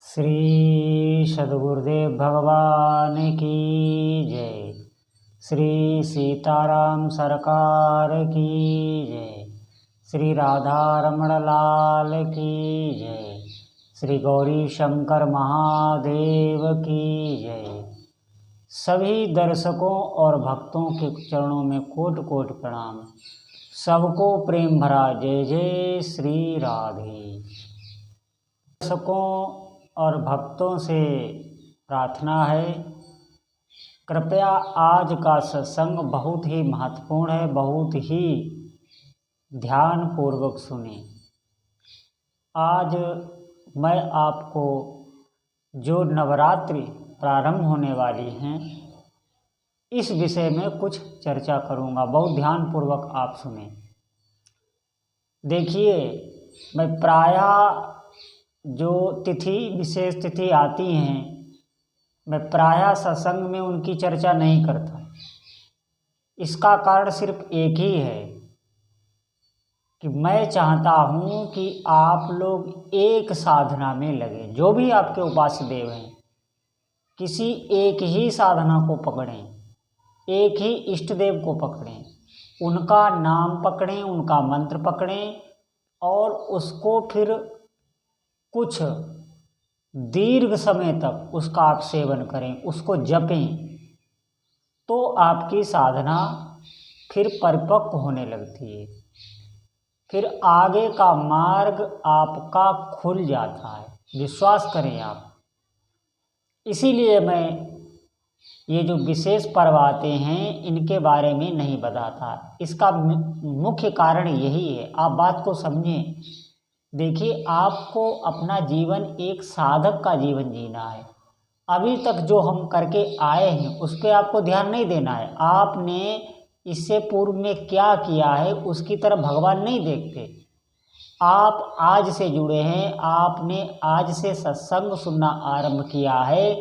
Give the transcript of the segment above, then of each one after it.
श्री सद्गुरुदेव भगवान की जय। श्री सीताराम सरकार की जय। श्री राधा रमण लाल की जय। श्री गौरी शंकर महादेव की जय। सभी दर्शकों और भक्तों के चरणों में कोटि कोटि प्रणाम। सबको प्रेम भरा जय जय श्री राधे। दर्शकों और भक्तों से प्रार्थना है, कृपया आज का सत्संग बहुत ही महत्वपूर्ण है, बहुत ही ध्यान पूर्वक सुने। आज मैं आपको जो नवरात्रि प्रारंभ होने वाली हैं इस विषय में कुछ चर्चा करूंगा, बहुत ध्यान पूर्वक आप सुने। देखिए, मैं प्रायः जो तिथि विशेष तिथि आती हैं मैं प्रायः सत्संग में उनकी चर्चा नहीं करता। इसका कारण सिर्फ एक ही है कि मैं चाहता हूँ कि आप लोग एक साधना में लगे। जो भी आपके उपास्य देव हैं, किसी एक ही साधना को पकड़ें, एक ही इष्ट देव को पकड़ें, उनका नाम पकड़ें, उनका मंत्र पकड़ें और उसको फिर कुछ दीर्घ समय तक उसका आप सेवन करें, उसको जपें, तो आपकी साधना फिर परिपक्व होने लगती है। फिर आगे का मार्ग आपका खुल जाता है, विश्वास करें आप। इसीलिए मैं ये जो विशेष पर्व आते हैं इनके बारे में नहीं बताता। इसका मुख्य कारण यही है, आप बात को समझें। देखिए, आपको अपना जीवन एक साधक का जीवन जीना है। अभी तक जो हम करके आए हैं उस पर आपको ध्यान नहीं देना है। आपने इससे पूर्व में क्या किया है उसकी तरफ भगवान नहीं देखते। आप आज से जुड़े हैं, आपने आज से सत्संग सुनना आरंभ किया है,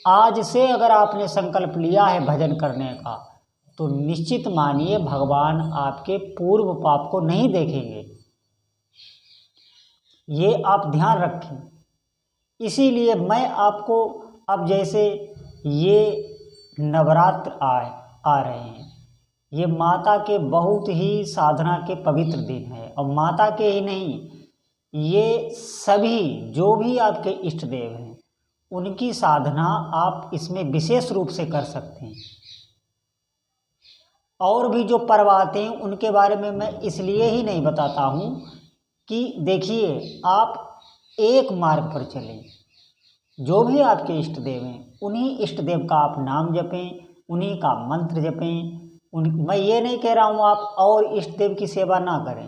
आज से अगर आपने संकल्प लिया है भजन करने का, तो निश्चित मानिए भगवान आपके पूर्व पाप को नहीं देखेंगे। ये आप ध्यान रखें। इसीलिए मैं आपको अब जैसे ये नवरात्र आ रहे हैं, ये माता के बहुत ही साधना के पवित्र दिन है। और माता के ही नहीं, ये सभी जो भी आपके इष्ट देव हैं उनकी साधना आप इसमें विशेष रूप से कर सकते हैं। और भी जो पर्व आते हैं उनके बारे में मैं इसलिए ही नहीं बताता हूँ कि देखिए, आप एक मार्ग पर चलें। जो भी आपके इष्ट देव हैं उन्हीं इष्ट देव का आप नाम जपें, उन्हीं का मंत्र जपें। मैं ये नहीं कह रहा हूँ आप और इष्ट देव की सेवा ना करें,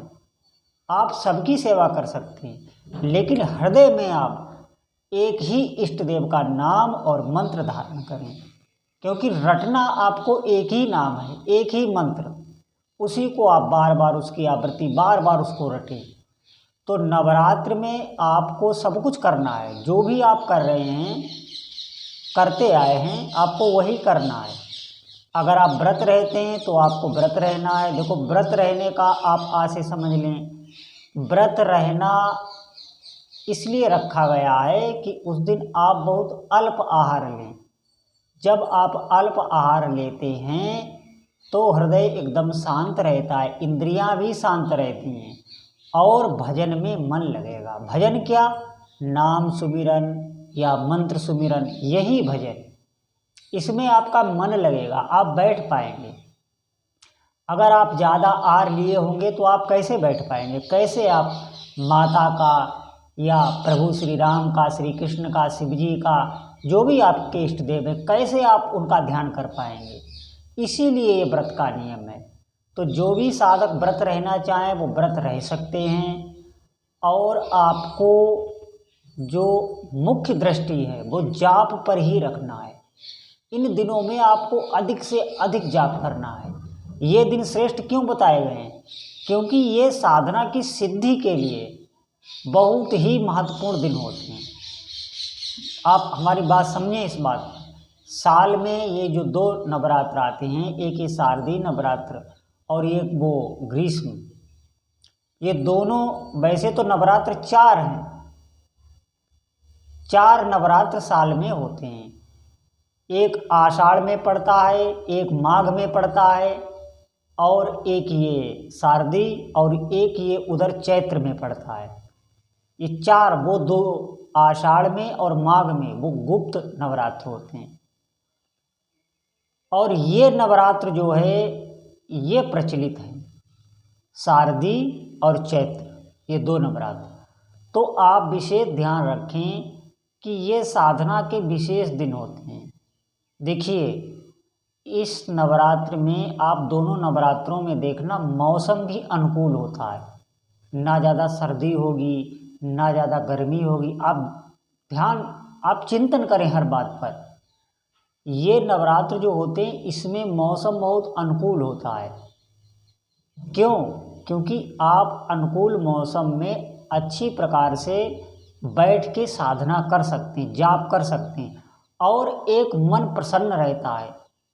आप सबकी सेवा कर सकते हैं, लेकिन हृदय में आप एक ही इष्ट देव का नाम और मंत्र धारण करें। क्योंकि रटना आपको एक ही नाम है, एक ही मंत्र, उसी को आप बार बार उसकी आवृत्ति बार बार उसको रटें। तो नवरात्र में आपको सब कुछ करना है, जो भी आप कर रहे हैं, करते आए हैं, आपको वही करना है। अगर आप व्रत रहते हैं तो आपको व्रत रहना है। देखो, व्रत रहने का आप आज से समझ लें, व्रत रहना इसलिए रखा गया है कि उस दिन आप बहुत अल्प आहार लें। जब आप अल्प आहार लेते हैं तो हृदय एकदम शांत रहता है, इंद्रियां भी शांत रहती हैं और भजन में मन लगेगा। भजन क्या? नाम सुमिरन या मंत्र सुमिरन, यही भजन। इसमें आपका मन लगेगा, आप बैठ पाएंगे। अगर आप ज़्यादा आहार लिए होंगे तो आप कैसे बैठ पाएंगे? कैसे आप माता का या प्रभु श्री राम का, श्री कृष्ण का, शिव जी का, जो भी आपके इष्ट देव हैं, कैसे आप उनका ध्यान कर पाएंगे? इसीलिए ये व्रत का नियम है। तो जो भी साधक व्रत रहना चाहें वो व्रत रह सकते हैं। और आपको जो मुख्य दृष्टि है वो जाप पर ही रखना है। इन दिनों में आपको अधिक से अधिक जाप करना है। ये दिन श्रेष्ठ क्यों बताए गए हैं? क्योंकि ये साधना की सिद्धि के लिए बहुत ही महत्वपूर्ण दिन होते हैं। आप हमारी बात समझें इस बात को। साल में ये जो दो नवरात्र आते हैं, एक ये शारदीय नवरात्र और एक वो ग्रीष्म, ये दोनों, वैसे तो नवरात्र 4 हैं 4 नवरात्र साल में होते हैं। एक आषाढ़ में पड़ता है, एक माघ में पड़ता है, और एक ये शारदी, और एक ये उधर चैत्र में पड़ता है। ये 4, वो 2 आषाढ़ में और माघ में वो गुप्त नवरात्र होते हैं। और ये नवरात्र जो है ये प्रचलित है, शारदी और चैत्र, ये 2 नवरात्र। तो आप विशेष ध्यान रखें कि ये साधना के विशेष दिन होते हैं। देखिए, इस नवरात्र में आप दोनों नवरात्रों में देखना मौसम भी अनुकूल होता है, ना ज़्यादा सर्दी होगी ना ज़्यादा गर्मी होगी। आप चिंतन करें हर बात पर। ये नवरात्र जो होते हैं इसमें मौसम बहुत अनुकूल होता है। क्यों? क्योंकि आप अनुकूल मौसम में अच्छी प्रकार से बैठ के साधना कर सकते हैं, जाप कर सकते हैं, और एक मन प्रसन्न रहता है।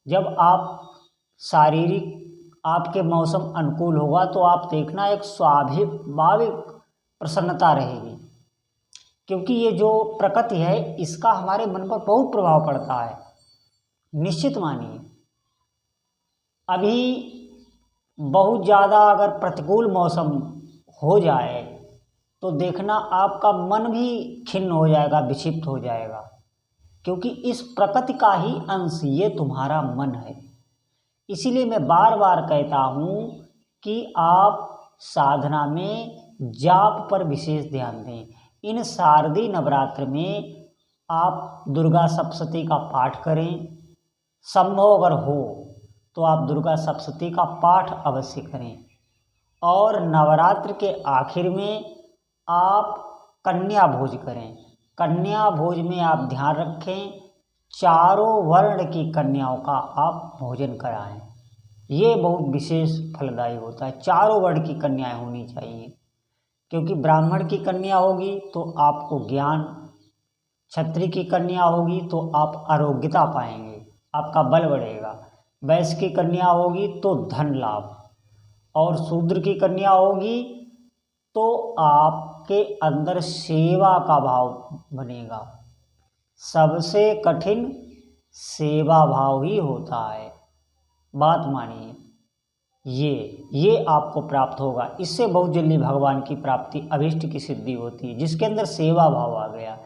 जब आप शारीरिक आपके मौसम अनुकूल होगा तो आप देखना एक स्वाभाविक प्रसन्नता रहेगी, क्योंकि ये जो प्रकृति है इसका हमारे मन पर बहुत प्रभाव पड़ता है। निश्चित मानिए, अभी बहुत ज़्यादा अगर प्रतिकूल मौसम हो जाए तो देखना आपका मन भी खिन्न हो जाएगा, विक्षिप्त हो जाएगा, क्योंकि इस प्रकृति का ही अंश ये तुम्हारा मन है। इसीलिए मैं बार बार कहता हूँ कि आप साधना में जाप पर विशेष ध्यान दें। इन शारदीय नवरात्र में आप दुर्गा सप्तशती का पाठ करें, संभव अगर हो तो आप दुर्गा सप्तशती का पाठ अवश्य करें। और नवरात्र के आखिर में आप कन्या भोज करें। कन्या भोज में आप ध्यान रखें, चारों वर्ण की कन्याओं का आप भोजन कराएं। ये बहुत विशेष फलदायी होता है। चारों वर्ण की कन्याएं होनी चाहिए, क्योंकि ब्राह्मण की कन्या होगी तो आपको ज्ञान, क्षत्रिय की कन्या होगी तो आप आरोग्यता पाएंगे, आपका बल बढ़ेगा, वैश्य की कन्या होगी तो धन लाभ, और शूद्र की कन्या होगी तो आपके अंदर सेवा का भाव बनेगा। सबसे कठिन सेवा भाव ही होता है। बात मानिए, ये आपको प्राप्त होगा। इससे बहुत जल्दी भगवान की प्राप्ति, अभीष्ट की सिद्धि होती है, जिसके अंदर सेवा भाव आ गया।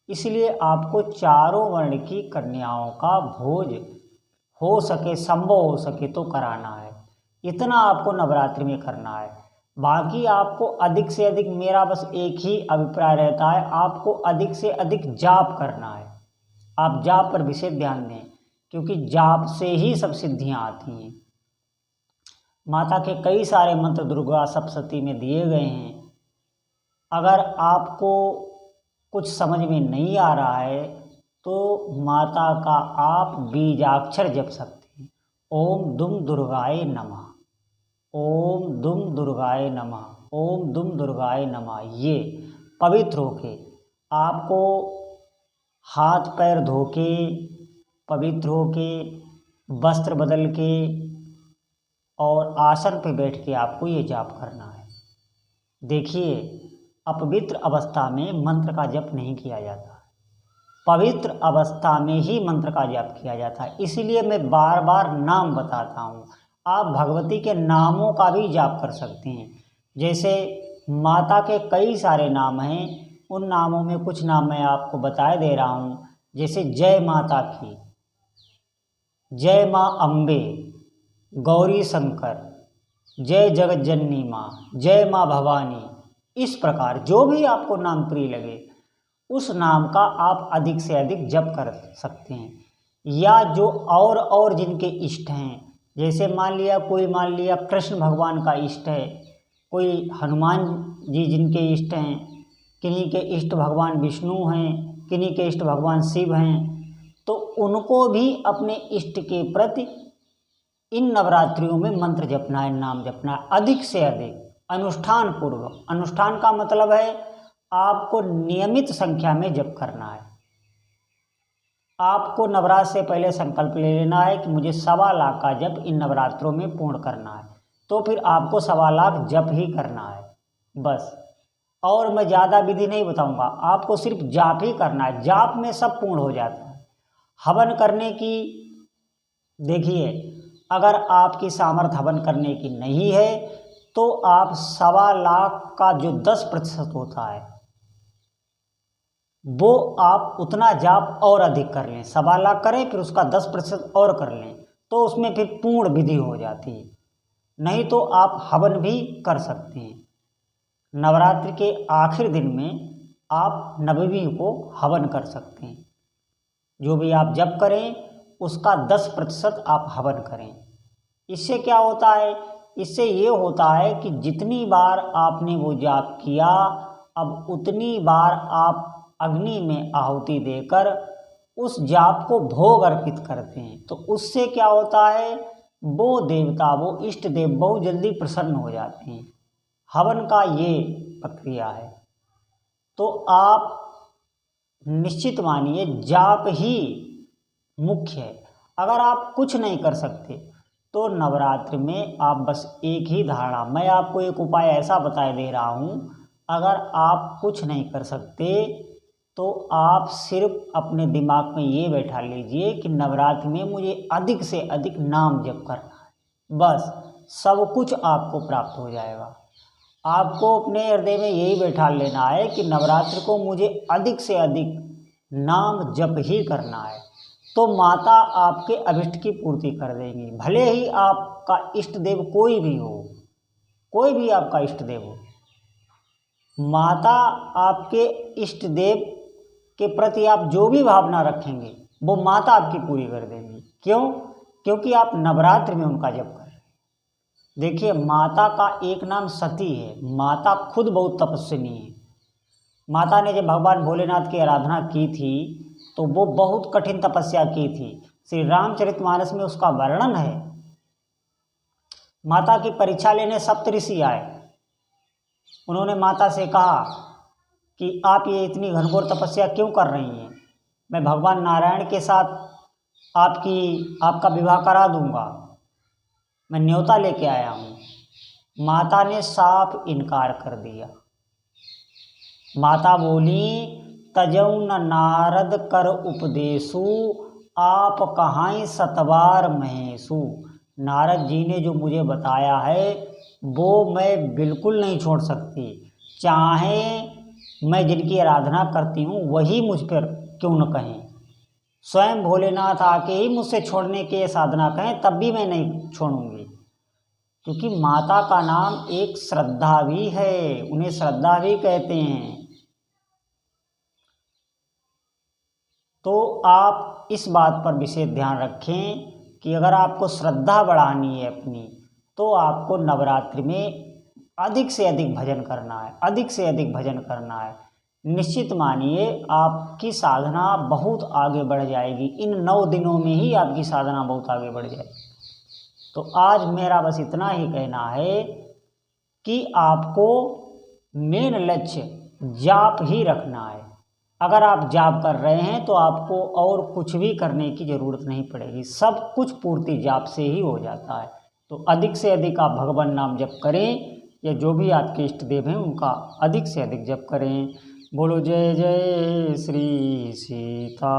इसलिए आपको चारों वर्ण की कन्याओं का भोज हो सके, संभव हो सके तो कराना है। इतना आपको नवरात्रि में करना है। बाकी आपको अधिक से अधिक, मेरा बस एक ही अभिप्राय रहता है, आपको अधिक से अधिक जाप करना है। आप जाप पर विशेष ध्यान दें, क्योंकि जाप से ही सब सिद्धियां आती हैं। माता के कई सारे मंत्र दुर्गा सप्तशती में दिए गए हैं। अगर आपको कुछ समझ में नहीं आ रहा है तो माता का आप बीजाक्षर जप सकते हैं। ओम दुम दुर्गाय नमः, ओम दुम दुर्गाय नमः, ओम दुम दुर्गाय नमः। ये पवित्र होके, आपको हाथ पैर धो के, पवित्र होके, वस्त्र बदल के और आसन पे बैठ के आपको ये जाप करना है। देखिए, अपवित्र अवस्था में मंत्र का जप नहीं किया जाता, पवित्र अवस्था में ही मंत्र का जप किया जाता है। इसीलिए मैं बार बार नाम बताता हूँ। आप भगवती के नामों का भी जाप कर सकते हैं। जैसे माता के कई सारे नाम हैं, उन नामों में कुछ नाम मैं आपको बताए दे रहा हूँ। जैसे जय माता की, जय माँ अम्बे, गौरी शंकर, जय जगत जननी माँ, जय माँ भवानी। इस प्रकार जो भी आपको नाम प्रिय लगे उस नाम का आप अधिक से अधिक जप कर सकते हैं। या जो और जिनके इष्ट हैं, जैसे मान लिया कृष्ण भगवान का इष्ट है, कोई हनुमान जी जिनके इष्ट हैं, किन्हीं के इष्ट भगवान विष्णु हैं, किन्हीं के इष्ट भगवान शिव हैं, तो उनको भी अपने इष्ट के प्रति इन नवरात्रियों में मंत्र जपना है, नाम जपना है, अधिक से अधिक अनुष्ठान पूर्वक। अनुष्ठान का मतलब है आपको नियमित संख्या में जप करना है। आपको नवरात्र से पहले संकल्प ले लेना है कि मुझे 1.25 लाख का जप इन नवरात्रों में पूर्ण करना है, तो फिर आपको 1.25 लाख जप ही करना है बस। और मैं ज़्यादा विधि नहीं बताऊंगा, आपको सिर्फ जाप ही करना है। जाप में सब पूर्ण हो जाता है। हवन करने की, देखिए, अगर आपकी सामर्थ्य हवन करने की नहीं है तो आप 1.25 लाख का जो 10% होता है वो आप उतना जाप और अधिक कर लें। 1.25 लाख करें, फिर उसका 10% और कर लें, तो उसमें फिर पूर्ण विधि हो जाती है। नहीं तो आप हवन भी कर सकते हैं। नवरात्रि के आखिर दिन में आप नवमी को हवन कर सकते हैं। जो भी आप जप करें उसका 10% आप हवन करें। इससे क्या होता है? इससे ये होता है कि जितनी बार आपने वो जाप किया, अब उतनी बार आप अग्नि में आहुति देकर उस जाप को भोग अर्पित करते हैं। तो उससे क्या होता है, वो देवता, वो इष्ट देव बहुत जल्दी प्रसन्न हो जाते हैं। हवन का ये प्रक्रिया है। तो आप निश्चित मानिए जाप ही मुख्य है। अगर आप कुछ नहीं कर सकते तो नवरात्रि में आप बस एक ही धारणा, मैं आपको एक उपाय ऐसा बता दे रहा हूँ, अगर आप कुछ नहीं कर सकते तो आप सिर्फ अपने दिमाग में ये बैठा लीजिए कि नवरात्रि में मुझे अधिक से अधिक नाम जप करना है, बस सब कुछ आपको प्राप्त हो जाएगा। आपको अपने हृदय में यही बैठा लेना है कि नवरात्रि को मुझे अधिक से अधिक नाम जप ही करना है, तो माता आपके अभिष्ट की पूर्ति कर देंगी। भले ही आपका इष्ट देव कोई भी हो, कोई भी आपका इष्ट देव हो, माता आपके इष्ट देव के प्रति आप जो भी भावना रखेंगे वो माता आपकी पूरी कर देंगी। क्यों? क्योंकि आप नवरात्रि में उनका जप कर रहे हैं। देखिए, माता का एक नाम सती है। माता खुद बहुत तपस्विनी है। माता ने जब भगवान भोलेनाथ की आराधना की थी तो वो बहुत कठिन तपस्या की थी। श्री रामचरितमानस में उसका वर्णन है। माता की परीक्षा लेने सप्तऋषि आए। उन्होंने माता से कहा कि आप ये इतनी घनघोर तपस्या क्यों कर रही हैं? मैं भगवान नारायण के साथ आपका विवाह करा दूंगा, मैं न्योता लेके आया हूँ। माता ने साफ इनकार कर दिया। माता बोली, तजौ न नारद कर उपदेशु, आप कहाँ सतवार महेशु। नारद जी ने जो मुझे बताया है वो मैं बिल्कुल नहीं छोड़ सकती, चाहे मैं जिनकी आराधना करती हूँ वही मुझ पर क्यों न कहें। स्वयं भोलेनाथ आके ही मुझसे छोड़ने के साधना कहें तब भी मैं नहीं छोड़ूंगी, क्योंकि माता का नाम एक श्रद्धा भी है, उन्हें श्रद्धा भी कहते हैं। तो आप इस बात पर विशेष ध्यान रखें कि अगर आपको श्रद्धा बढ़ानी है अपनी, तो आपको नवरात्रि में अधिक से अधिक भजन करना है, अधिक से अधिक भजन करना है। निश्चित मानिए आपकी साधना बहुत आगे बढ़ जाएगी। इन 9 दिनों में ही आपकी साधना बहुत आगे बढ़ जाएगी। तो आज मेरा बस इतना ही कहना है कि आपको मेन लक्ष्य जाप ही रखना है। अगर आप जाप कर रहे हैं तो आपको और कुछ भी करने की ज़रूरत नहीं पड़ेगी, सब कुछ पूर्ति जाप से ही हो जाता है। तो अधिक से अधिक आप भगवान नाम जप करें, या जो भी आपके इष्ट देव हैं उनका अधिक से अधिक जप करें। बोलो जय जय श्री सीताराम।